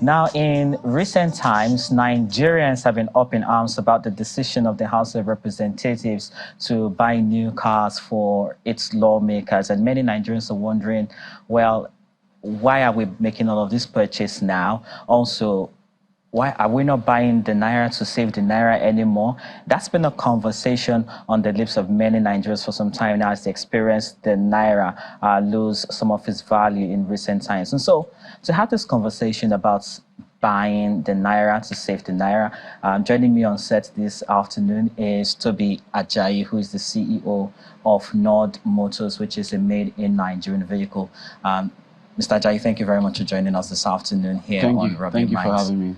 Now, in recent times, Nigerians have been up in arms about the decision of the House of Representatives to buy new cars for its lawmakers. And many Nigerians are wondering, well, why are we making all of this purchase now? Also, why are we not buying the Naira to save the Naira anymore? That's been a conversation on the lips of many Nigerians for some time now as they experience the Naira lose some of its value in recent times. And so to have this conversation about buying the Naira to save the Naira, joining me on set this afternoon is Toby Ajayi, who is the CEO of Nord Motors, which is a made-in-Nigerian vehicle. Mr. Ajayi, thank you very much for joining us this afternoon here on Rubbing Minds. Thank you for having me.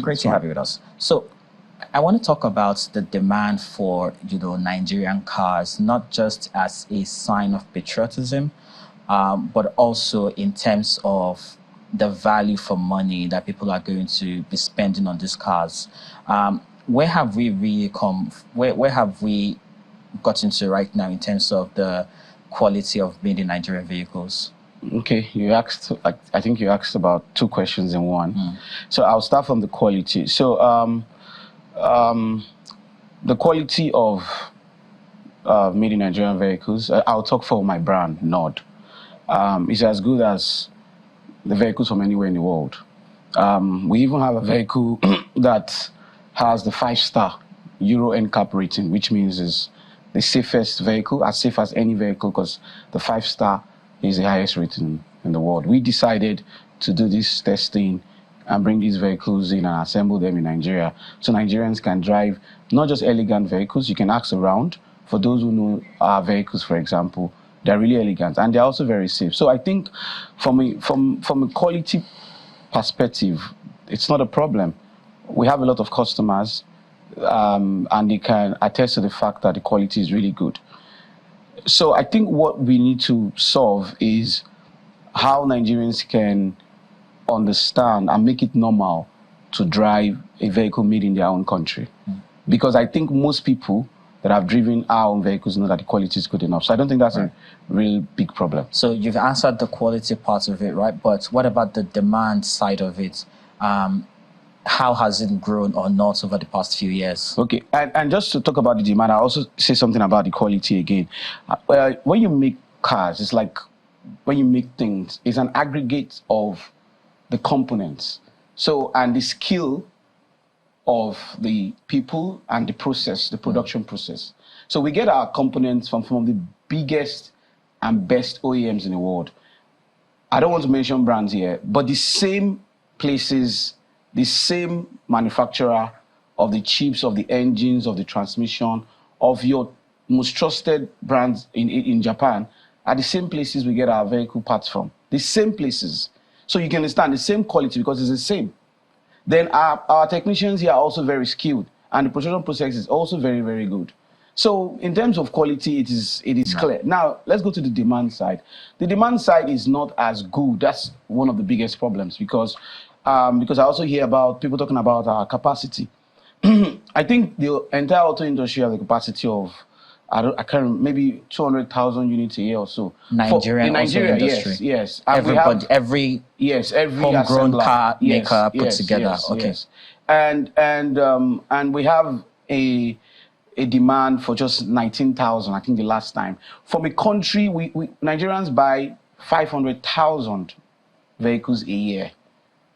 Great to have you with us. So I want to talk about the demand for, Nigerian cars, not just as a sign of patriotism, but also in terms of the value for money that people are going to be spending on these cars. Where have we really come? Where have we gotten to right now in terms of the quality of made in Nigerian vehicles? Okay, I think you asked about two questions in one. So I'll start from the quality. So the quality of made in Nigerian vehicles, I'll talk for my brand, Nord, is as good as the vehicles from anywhere in the world. We even have a vehicle that has the 5-star Euro NCAP rating, which means is the safest vehicle, as safe as any vehicle, because the 5-star is the highest rating in the world. We decided to do this testing and bring these vehicles in and assemble them in Nigeria so Nigerians can drive not just elegant vehicles. You can ask around. For those who know our vehicles, for example, they're really elegant and they're also very safe. So I think from a quality perspective, it's not a problem. We have a lot of customers and they can attest to the fact that the quality is really good. So I think what we need to solve is how Nigerians can understand and make it normal to drive a vehicle made in their own country. Because I think most people that have driven our own vehicles know that the quality is good enough. So I don't think that's a real big problem. So you've answered the quality part of it, right? But what about the demand side of it? How has it grown or not over the past few years? Okay, and just to talk about the demand, I also say something about the quality again. When you make cars, it's like when you make things, it's an aggregate of the components. So, and the skill of the people and the process, the production process. So we get our components from some of the biggest and best OEMs in the world. I don't want to mention brands here, but the same places, the same manufacturer of the chips, of the engines, of the transmission, of your most trusted brands in Japan are the same places we get our vehicle parts from. The same places. So you can understand the same quality because it's the same. Then our technicians here are also very skilled and the production process is also very, very good. So in terms of quality, it is clear. Now, let's go to the demand side. The demand side is not as good. That's one of the biggest problems because I also hear about people talking about our capacity. I think the entire auto industry has a capacity of, I can't remember, maybe 200,000 units a year or so. In Nigeria, industry. Yes. And every homegrown car maker put together. Yes. And we have a demand for just 19,000, I think the last time. From a country, we Nigerians buy 500,000 vehicles a year.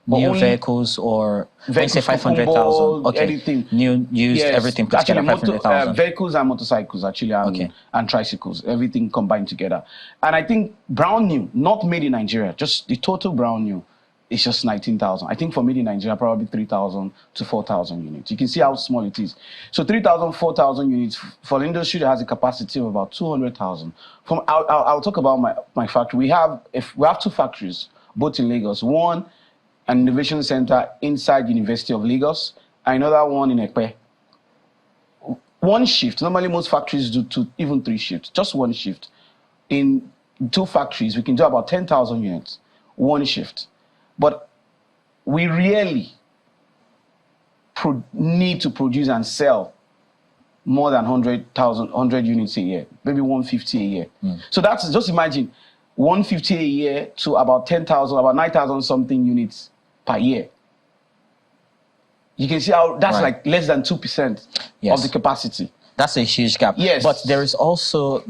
New vehicles or when you say 500,000, okay. Anything. New, used, everything put together, 500,000. Vehicles and motorcycles actually, and tricycles, everything combined together. And I think brand new, not made in Nigeria, just the total brand new is just 19,000. I think for made in Nigeria, probably 3,000 to 4,000 units. You can see how small it is. So 3,000, 4,000 units for an industry that has a capacity of about 200,000. I'll talk about my factory. We have two factories, both in Lagos. One, an innovation center inside the University of Lagos, and another one in Ekpe. One shift, normally most factories do 2, even 3 shifts, just one shift. In 2 factories, we can do about 10,000 units, one shift. But we really need to produce and sell more than 100 units a year, maybe 150 a year. So that's, just imagine, 150 a year to about 10,000, about 9,000 something units per year. You can see how that's Right. like less than 2% Yes. of the capacity. That's a huge gap. Yes. But there is also,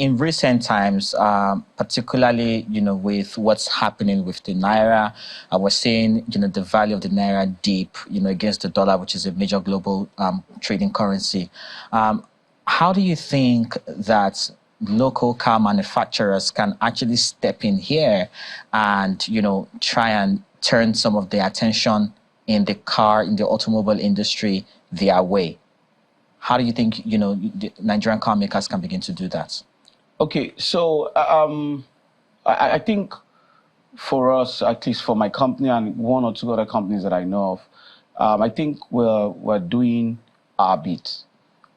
in recent times, particularly, with what's happening with the Naira, we're seeing, the value of the Naira dip, against the dollar, which is a major global trading currency. How do you think that local car manufacturers can actually step in here and, try and turn some of the attention in the automobile industry their way? How do you think, the Nigerian car makers can begin to do that? Okay, so I think for us, at least for my company and one or two other companies that I know of, I think we're doing our bit.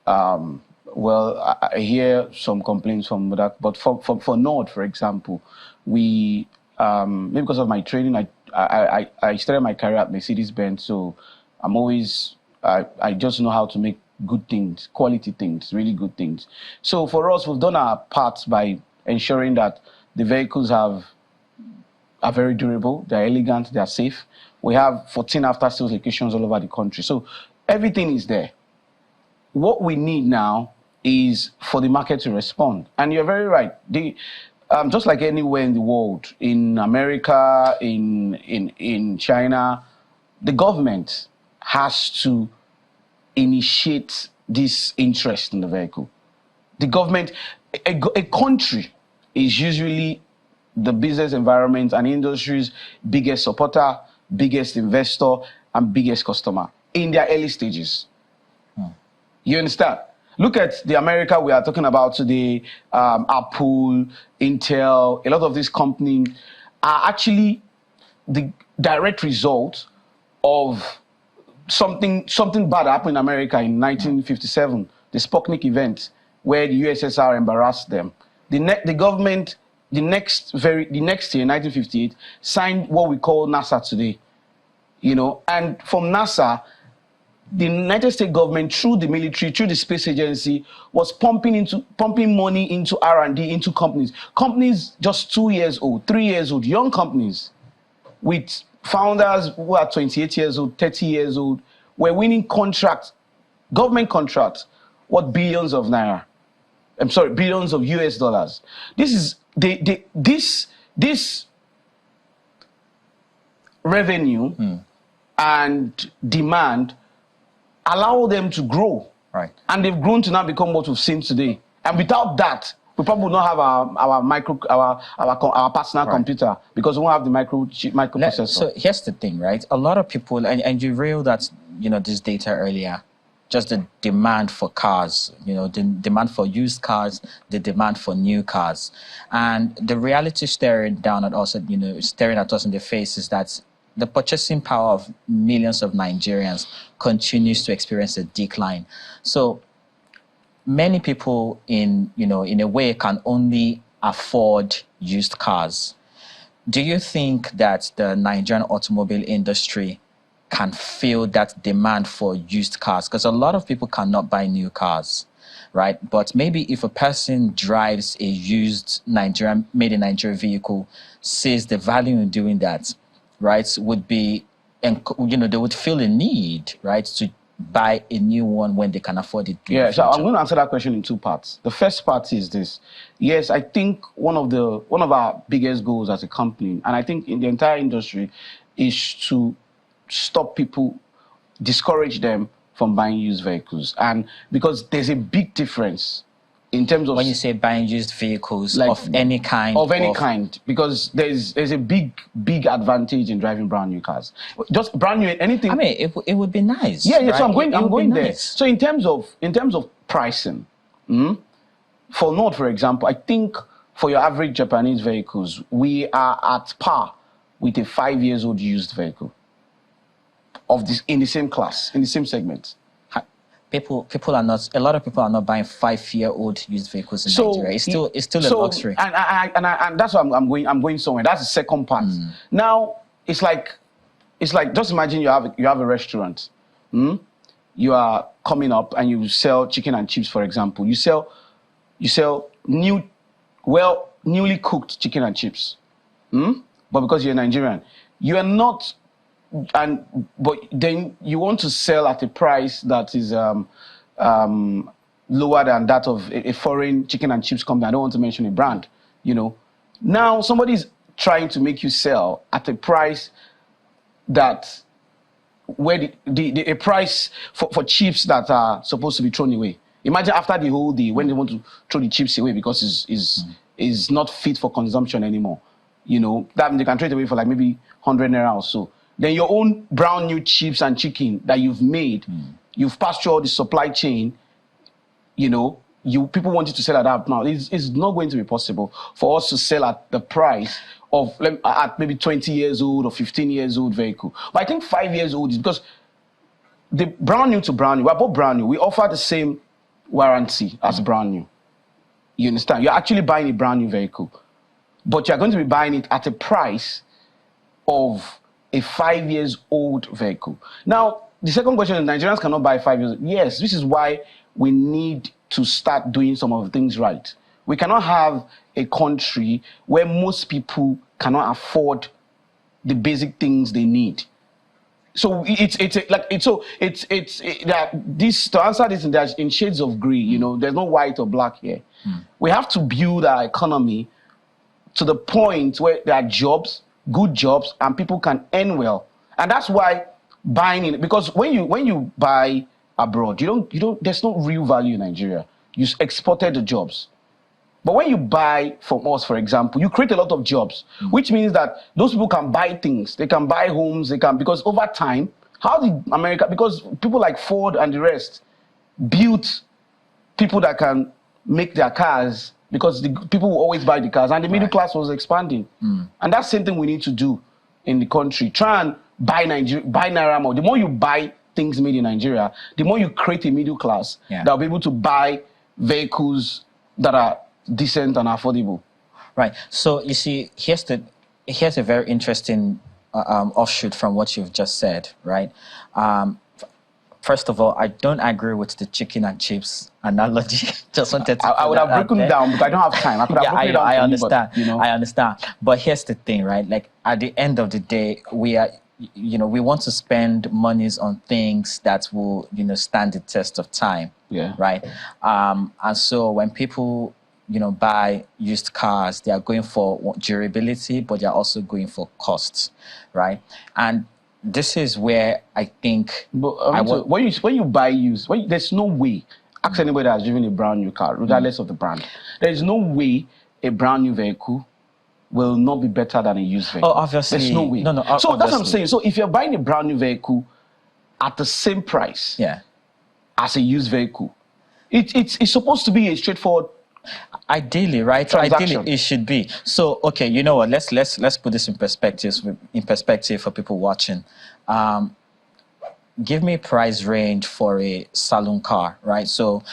Well, I hear some complaints from that, but for Nord, for example, we maybe because of my training, I started my career at Mercedes-Benz, so I'm always I just know how to make good things, quality things, really good things. So for us, we've done our part by ensuring that the vehicles are very durable, they're elegant, they're safe. We have 14 after-sales locations all over the country. So everything is there. What we need now is for the market to respond. And you're very right. Just like anywhere in the world, in America, in China, the government has to initiate this interest in the vehicle. The government, a country is usually the business environment and industry's biggest supporter, biggest investor, and biggest customer in their early stages. You understand? Look at the America we are talking about today, Apple, Intel, a lot of these companies are actually the direct result of something bad happened in America in 1957, the Sputnik event, where the USSR embarrassed them. The government, the next year, 1958, signed what we call NASA today. And from NASA, the United States government, through the military, through the space agency, was pumping money into R&D, into companies. Companies just 2 years old, 3 years old, young companies with founders who are 28 years old, 30 years old, were winning contracts, government contracts, worth billions of naira. I'm sorry, billions of US dollars. This is this revenue and demand allow them to grow. Right. And they've grown to now become what we've seen today. And without that, we probably would not have our personal computer, because we won't have the microprocessor. So here's the thing, right? A lot of people, and you revealed that, this data earlier, just the demand for cars, the demand for used cars, the demand for new cars. And the reality staring down at us, staring at us in the face is that the purchasing power of millions of Nigerians continues to experience a decline. So many people in a way can only afford used cars. Do you think that the Nigerian automobile industry can fill that demand for used cars? Because a lot of people cannot buy new cars, right? But maybe if a person drives a used made in Nigeria vehicle, sees the value in doing that, right, would be, they would feel a need, right, to buy a new one when they can afford it. Yeah, so I'm going to answer that question in two parts. The first part is this. Yes, I think one of our biggest goals as a company, and I think in the entire industry, is to stop people, discourage them from buying used vehicles. And because there's a big difference in terms of, when you say buying used vehicles, like, of any kind, because there's a big advantage in driving brand new cars. Just brand new, anything. I mean, it would be nice. Yeah, right? So I'm going there. Nice. So in terms of pricing, for Nord, for example, I think for your average Japanese vehicles, we are at par with a 5 years old used vehicle of this, in the same class, in the same segment. People are not. A lot of people are not buying 5-year-old used vehicles in Nigeria. It's still a luxury. And that's why I'm going somewhere. That's the second part. Now it's like just imagine you have a restaurant. You are coming up and you sell chicken and chips, for example. You sell newly cooked chicken and chips. But because you're Nigerian, you are not but then you want to sell at a price that is lower than that of a foreign chicken and chips company. I don't want to mention a brand, you know. Now somebody's trying to make you sell at a price that where a price for chips that are supposed to be thrown away. Imagine after the whole day when they want to throw the chips away because is not fit for consumption anymore. You know, that they can trade away for like maybe 100 naira or so. Then your own brown new chips and chicken that you've made, you've passed through all the supply chain, you know, people want you to sell at that now. It's not going to be possible for us to sell at the price of at maybe 20 years old or 15 years old vehicle. But I think 5 years old is because the brand new to brand new, we're both brand new. We offer the same warranty as brand new. You understand? You're actually buying a brand new vehicle, but you're going to be buying it at a price of a 5 years old vehicle. Now, the second question is Nigerians cannot buy 5 years. Yes, this is why we need to start doing some of the things right. We cannot have a country where most people cannot afford the basic things they need. So this to answer this in shades of gray. You know, there's no white or black here. We have to build our economy to the point where there are jobs, good jobs, and people can earn well. And that's why buying in, because when you buy abroad, there's no real value in Nigeria. You exported the jobs. But when you buy from us, for example, you create a lot of jobs, which means that those people can buy things. They can buy homes, because over time, because people like Ford and the rest built people that can make their cars, because the people will always buy the cars, and the middle class was expanding. And that's the same thing we need to do in the country. Try and buy Naira more. The more you buy things made in Nigeria, the more you create a middle class that will be able to buy vehicles that are decent and affordable. Right. So you see, here's a very interesting offshoot from what you've just said. Right. First of all, I don't agree with the chicken and chips analogy. Just wanted to. I would have broken it down, but I don't have time. I could have broken it down. I understand. You, but, you know. I understand. But here's the thing, right? Like at the end of the day, we want to spend monies on things that will, stand the test of time. Yeah. Right. And so when people, buy used cars, they are going for durability, but they're also going for costs, right? And this is where I think. But when you buy used, there's no way. Ask anybody that has driven a brand new car, regardless of the brand. There is no way a brand new vehicle will not be better than a used vehicle. Oh, obviously. There's no way. No, so that's what I'm saying. So if you're buying a brand new vehicle at the same price as a used vehicle, it's supposed to be a straightforward. Ideally, right? Ideally, it should be. So, okay, you know what? Let's put this in perspective for people watching. Give me a price range for a saloon car, right? So,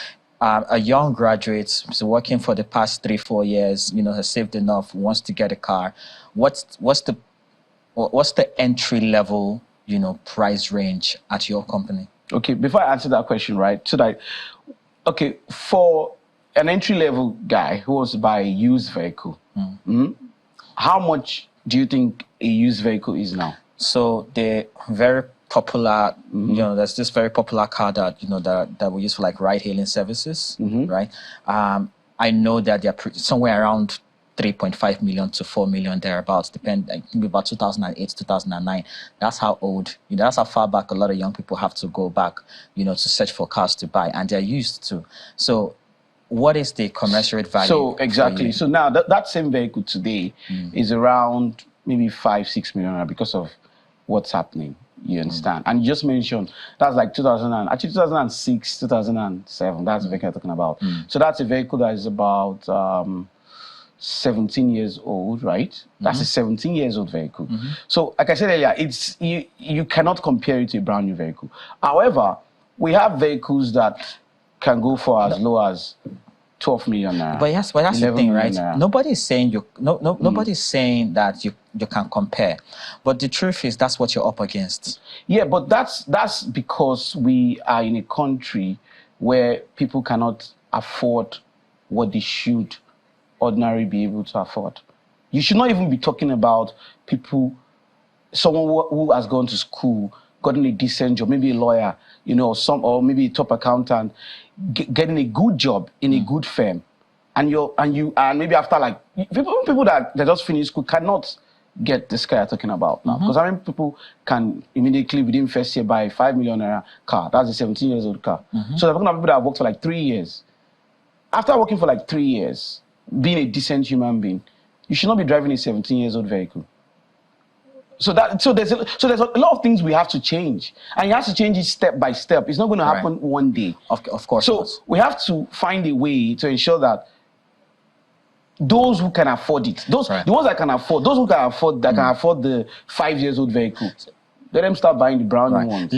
a young graduate is working for the past 3-4 years. Has saved enough, wants to get a car. What's the entry level, price range at your company? Okay, before I answer that question, right? For an entry-level guy who wants to buy a used vehicle, how much do you think a used vehicle is now? So the very popular, there's this very popular car that that we use for like ride-hailing services, right? I know that they're somewhere around 3.5 million to 4 million thereabouts, I think about 2008, 2009. That's how old, that's how far back a lot of young people have to go back, to search for cars to buy, and they're used to. So what is the commensurate value? So exactly. So now that same vehicle today is around maybe 5-6 million because of what's happening. You understand? And you just mentioned that's like 2006, 2007. That's the vehicle I'm talking about. So that's a vehicle that is about 17 years old, right? That's a 17 years old vehicle. So like I said earlier, it's you cannot compare it to a brand new vehicle. However, we have vehicles that can go for as low as 12 million naira. But that's the thing, right? Nobody's saying nobody's saying that you can compare. But the truth is that's what you're up against. Yeah, but that's because we are in a country where people cannot afford what they should ordinarily be able to afford. You should not even be talking about people someone who has gone to school, gotten a decent job, maybe a lawyer, or maybe a top accountant, getting a good job in a good firm, and maybe after like people that just finished school cannot get this car you're talking about now, because how many people can immediately within first year buy a 5 million naira car? That's a 17 years old car. So they're talking about people that have worked for like 3 years. After working for like 3 years, being a decent human being, you should not be driving a 17 years old vehicle. So there's a lot of things we have to change, and you have to change it step by step. It's not going to happen one day. Of course. So we have to find a way to ensure that those who can afford it, the ones that can afford, those who can afford can afford the 5 years old vehicle, let them start buying the brand new ones.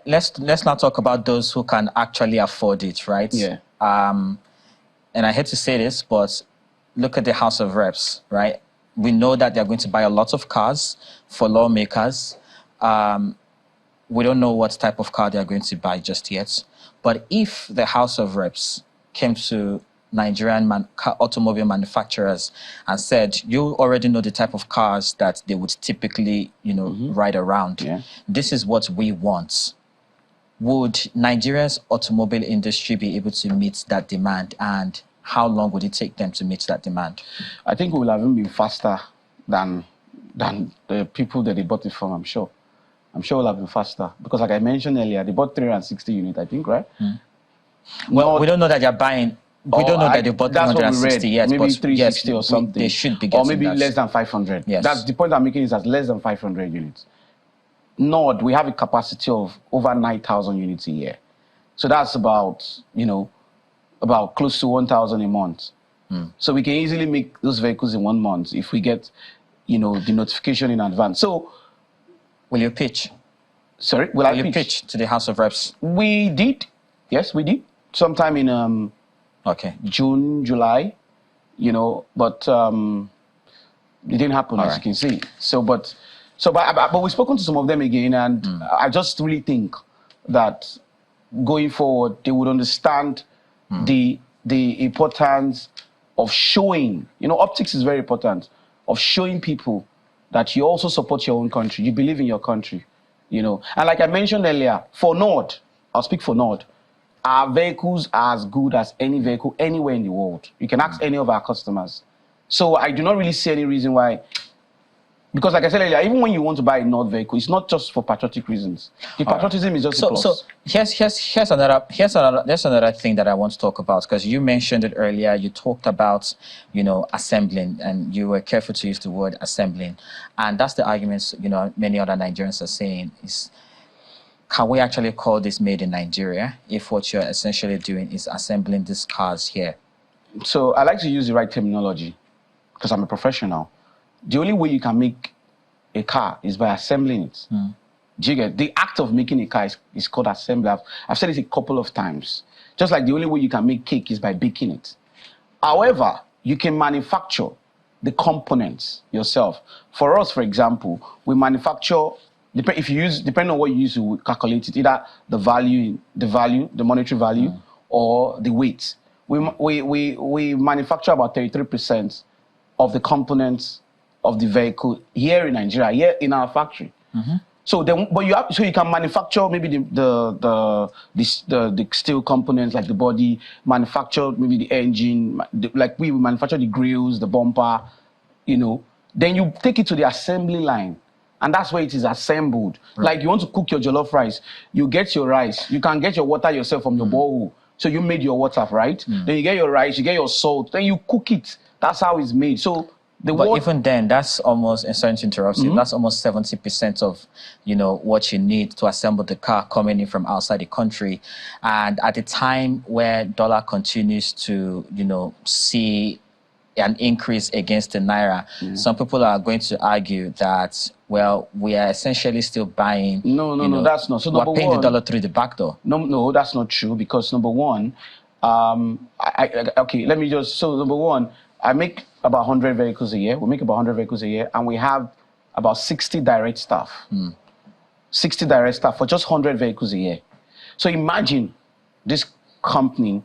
Let's not talk about those who can actually afford it, right? Yeah. And I hate to say this, but look at the House of Reps, right? We know that they're going to buy a lot of cars for lawmakers. We don't know what type of car they're going to buy just yet. But if the House of Reps came to Nigerian automobile manufacturers and said, you already know the type of cars that they would typically, ride around. Yeah. This is what we want. Would Nigeria's automobile industry be able to meet that demand, and how long would it take them to meet that demand? I think it will have even been faster than the people that they bought it from, I'm sure. I'm sure it will have been faster, because like I mentioned earlier, they bought 360 units, I think, right? Well, we don't know that they're buying. We don't know that they bought 360 yet. Maybe 360 or something. They should be getting or maybe that. Less than 500. Yes. That's the point I'm making, is that less than 500 units. Nord, we have a capacity of over 9,000 units a year. So that's about close to 1,000 a month. So we can easily make those vehicles in 1 month if we get, the notification in advance. So, will you pitch? Sorry, will you pitch to the House of Reps? We did. Yes, we did. Sometime in June, July, but it didn't happen, as you can see. But we've spoken to some of them again, and I just really think that going forward, they would understand the importance of showing, optics is very important, of showing people that you also support your own country, you believe in your country, And like I mentioned earlier, for Nord, I'll speak for Nord, our vehicles are as good as any vehicle anywhere in the world. You can ask any of our customers. So I do not really see any reason why. Because like I said earlier, even when you want to buy a Nord vehicle, it's not just for patriotic reasons. The patriotism is just a plus. So here's another thing that I want to talk about, because you mentioned it earlier. You talked about, assembling, and you were careful to use the word assembling. And that's the arguments, many other Nigerians are saying is, can we actually call this made in Nigeria if what you're essentially doing is assembling these cars here? So I like to use the right terminology, because I'm a professional. The only way you can make a car is by assembling it. Do you get? The act of making a car is called assembly. I've said this a couple of times. Just like the only way you can make cake is by baking it. However, you can manufacture the components yourself. For us, for example, we manufacture, depending on what you use to calculate it, either the monetary value, or the weight. We manufacture about 33% of the components of the vehicle here in Nigeria, here in our factory. So you can manufacture maybe the steel components, like the body, manufacture maybe the engine, like we manufacture the grills, the bumper, Then you take it to the assembly line, and that's where it is assembled. Like you want to cook your jollof rice, you get your rice, you can get your water yourself from your borehole. So you made your water, right? Then you get your rice, you get your salt, then you cook it. That's how it's made. So but even then, that's almost, and sorry to interrupt you, that's almost 70% of, what you need to assemble the car coming in from outside the country. And at the time where dollar continues to, see an increase against the naira, some people are going to argue that, well, we are essentially still buying. No, that's not. So we're paying the dollar through the back door. No, that's not true, because number one, okay, let me just, so number one, I make about 100 vehicles a year. We make about 100 vehicles a year, and we have about 60 direct staff. 60 direct staff for just 100 vehicles a year. So imagine this company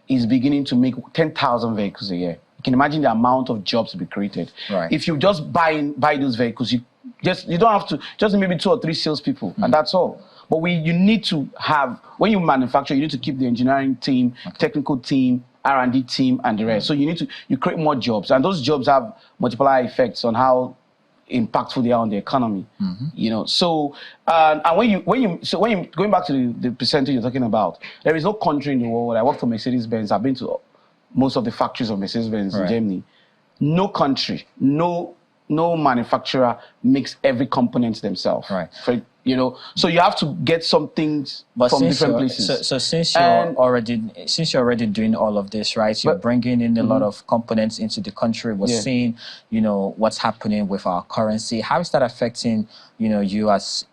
is beginning to make 10,000 vehicles a year. can imagine the amount of jobs to be created. Right. If you just buy those vehicles, you don't have to, just maybe 2 or 3 salespeople, and that's all. But you need to have, when you manufacture, you need to keep the engineering team, technical team, R&D team, and the rest. So you create more jobs, and those jobs have multiplier effects on how impactful they are on the economy. You know, so and when you going back to the percentage you're talking about, there is no country in the world. I work for Mercedes-Benz. I've been to most of the factories of Mercedes-Benz in Germany. No country, no manufacturer makes every component themselves. Right. You know, so you have to get some things from different places. So since you're already doing all of this, right? You're bringing in a lot of components into the country. We're seeing, you know, what's happening with our currency. How is that affecting, you know, you as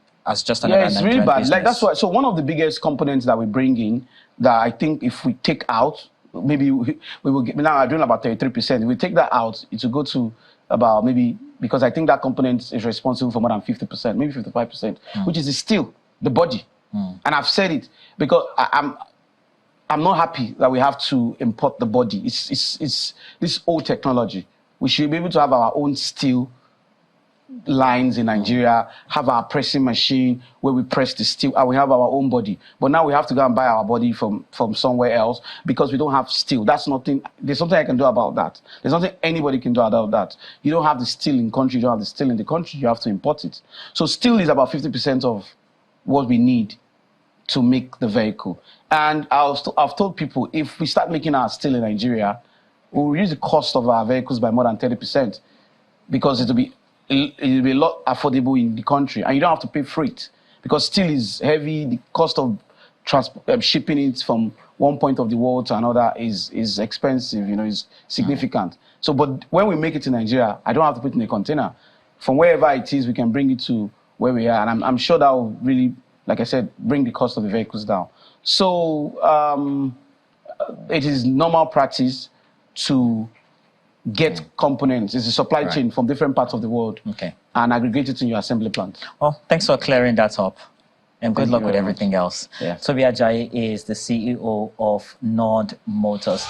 just another it's Nigerian really bad. business? Like that's why. So one of the biggest components that we bring in, that I think if we take out, maybe we will get, now I'm doing about 33%. If we take that out, it will go to about maybe, because I think that component is responsible for more than 50%, maybe 55%, which is the steel, the body. And I've said it because I'm not happy that we have to import the body. It's this old technology. We should be able to have our own steel lines in Nigeria, have our pressing machine where we press the steel, and we have our own body. But now we have to go and buy our body from somewhere else because we don't have steel. That's nothing. There's something I can do about that. There's nothing anybody can do about that. You don't have the steel in country. You don't have the steel in the country. You have to import it. So steel is about 50% of what we need to make the vehicle. And I've told people, if we start making our steel in Nigeria, we'll reduce the cost of our vehicles by more than 30%, because it'll be a lot affordable in the country, and you don't have to pay freight, because steel is heavy. The cost of shipping it from one point of the world to another is expensive, you know, is significant. So, but when we make it in Nigeria, I don't have to put it in a container. From wherever it is, we can bring it to where we are, and I'm sure that will really, like I said, bring the cost of the vehicles down. So it is normal practice to get components. It's a supply chain from different parts of the world, and aggregate it in your assembly plant. Well, thanks for clearing that up, and good luck with everything else. Yeah. Toby Ajayi is the CEO of Nord Motors.